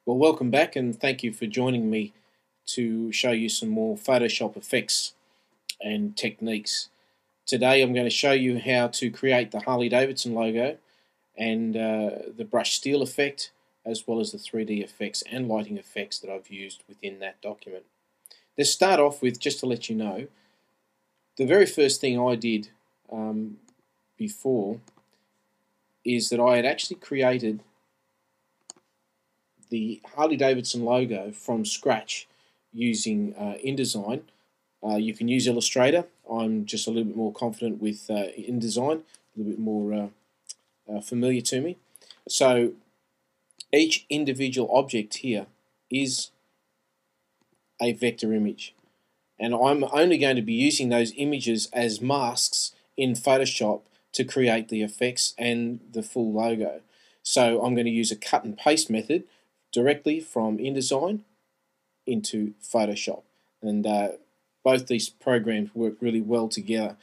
Well, welcome back and thank you for joining me to show you some more Photoshop effects and techniques. Today I'm going to show you how to create the Harley Davidson logo and the brush steel effect, as well as the 3D effects and lighting effects that I've used within that document. Let's start off with, just to let you know, the very first thing I did before is that I had actually created the Harley Davidson logo from scratch using InDesign. You can use Illustrator. I'm just a little bit more confident with InDesign, a little bit more familiar to me. So each individual object here is a vector image, and I'm only going to be using those images as masks in Photoshop to create the effects and the full logo. So I'm going to use a cut and paste method directly from InDesign into Photoshop, and both these programs work really well together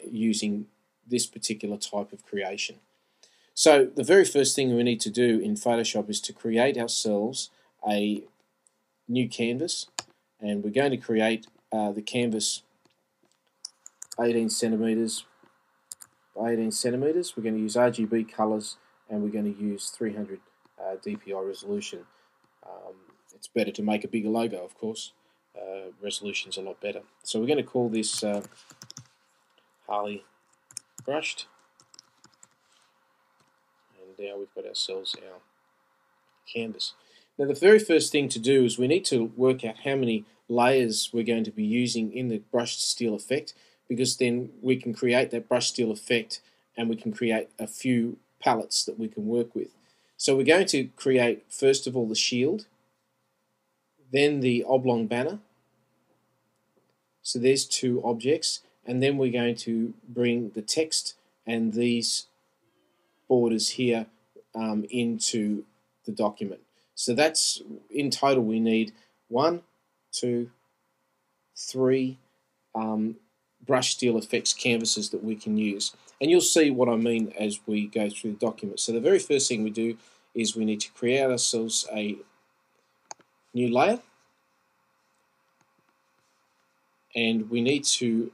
using this particular type of creation. So the very first thing we need to do in Photoshop is to create ourselves a new canvas, and we're going to create the canvas 18 centimeters by 18 centimeters. We're going to use RGB colors, and we're going to use 300 DPI resolution. It's better to make a bigger logo, of course. Resolution's a lot better. So we're going to call this Harley Brushed, and now we've got ourselves our canvas. Now the very first thing to do is we need to work out how many layers we're going to be using in the brushed steel effect, because then we can create that brushed steel effect and we can create a few palettes that we can work with. So we're going to create first of all the shield, then the oblong banner. So there's two objects, and then we're going to bring the text and these borders here into the document. So that's, in total, we need 1, 2, 3 brush steel effects canvases that we can use. And you'll see what I mean as we go through the document. So the very first thing we do is we need to create ourselves a new layer, and we need to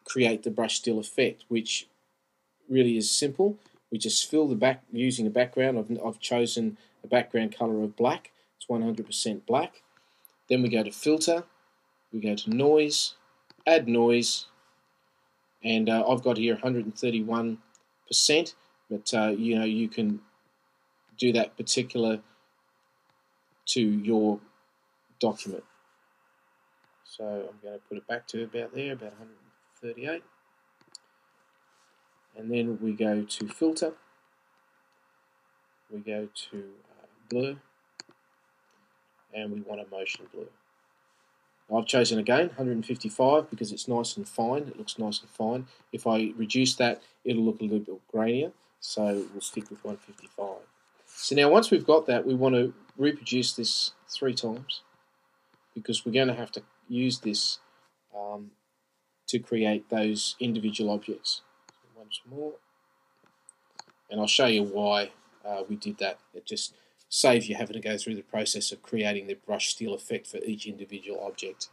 create the brush steel effect, which really is simple. We just fill the back using a background. I've chosen a background color of black. It's 100% black. Then we go to filter, we go to noise, add noise, and I've got here 131%, but you know, you can do that particular to your document. So I'm going to put it back to about there, about 138. And then we go to filter, we go to blur, and we want a motion blur. I've chosen again 155 because it's nice and fine. It looks nice and fine. If I reduce that, it'll look a little bit grainier, so we'll stick with 155. So now once we've got that, we want to reproduce this 3 times, because we're going to have to use this to create those individual objects. So once more, and I'll show you why we did that. It just saves you having to go through the process of creating the brush steel effect for each individual object.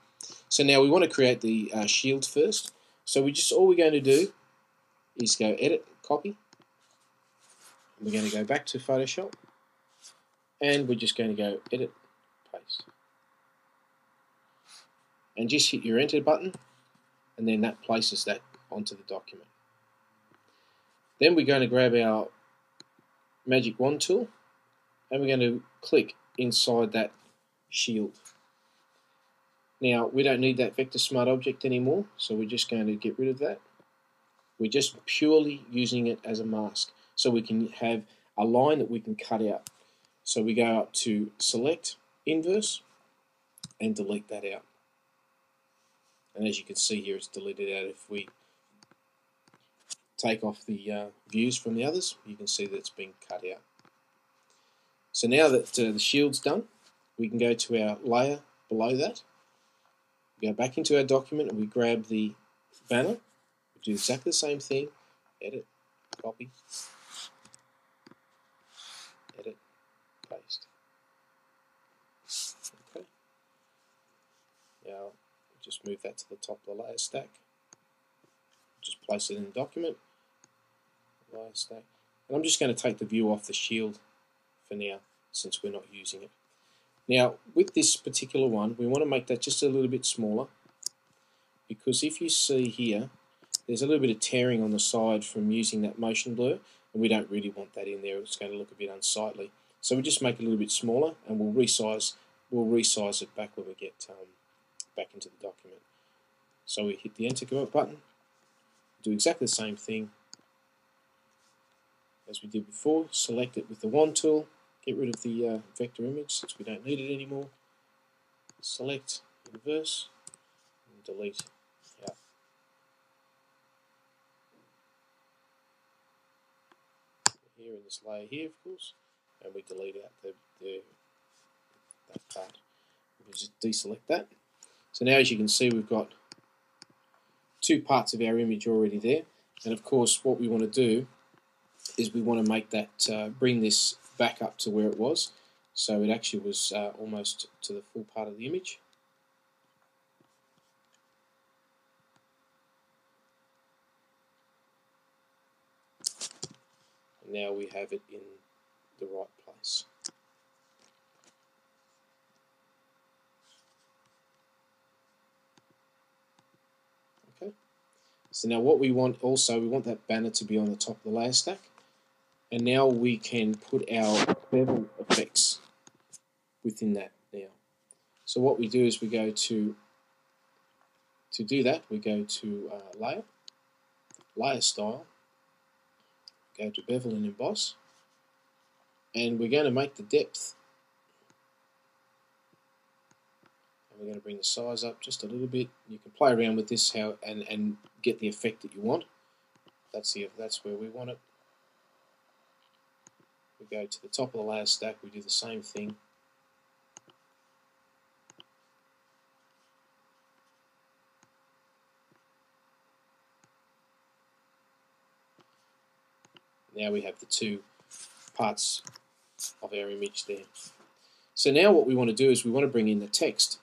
So now we want to create the shield first. So all we're going to do is go edit, copy. We're going to go back to Photoshop, and we're just going to go edit, paste. And just hit your enter button, and then that places that onto the document. Then we're going to grab our magic wand tool, and we're going to click inside that shield. Now we don't need that vector smart object anymore, so we're just going to get rid of that. We're just purely using it as a mask, so we can have a line that we can cut out. So we go up to select, inverse, and delete that out. And as you can see here, it's deleted out. If we take off the views from the others, you can see that it's been cut out. So now that the shield's done, we can go to our layer below that, go back into our document, and we grab the banner. We do exactly the same thing, edit, copy, edit, paste. Now just move that to the top of the layer stack. Just place it in the document. Layer stack. And I'm just going to take the view off the shield for now, since we're not using it. Now, with this particular one, we want to make that just a little bit smaller, because if you see here, there's a little bit of tearing on the side from using that motion blur, and we don't really want that in there. It's going to look a bit unsightly. So we just make it a little bit smaller, and we'll resize it back when we get back into the document. So we hit the Enter button, do exactly the same thing as we did before. Select it with the wand tool, get rid of the vector image since we don't need it anymore. Select, inverse, and delete out. Here in this layer here, of course, and we delete out that part. We just deselect that. So now, as you can see, we've got two parts of our image already there. And of course, what we want to do is we want to make that bring this back up to where it was. So it actually was almost to the full part of the image. And now we have it in the right place. Okay. So now what we want also, we want that banner to be on the top of the layer stack. And now we can put our bevel effects within that now. So what we do is we go to do that, we go to Layer, Layer Style, go to Bevel and Emboss, and we're going to make the depth. And we're going to bring the size up just a little bit. You can play around with this and get the effect that you want. That's where we want it. We go to the top of the layer stack, we do the same thing. Now we have the two parts of our image there. So now what we want to do is we want to bring in the text.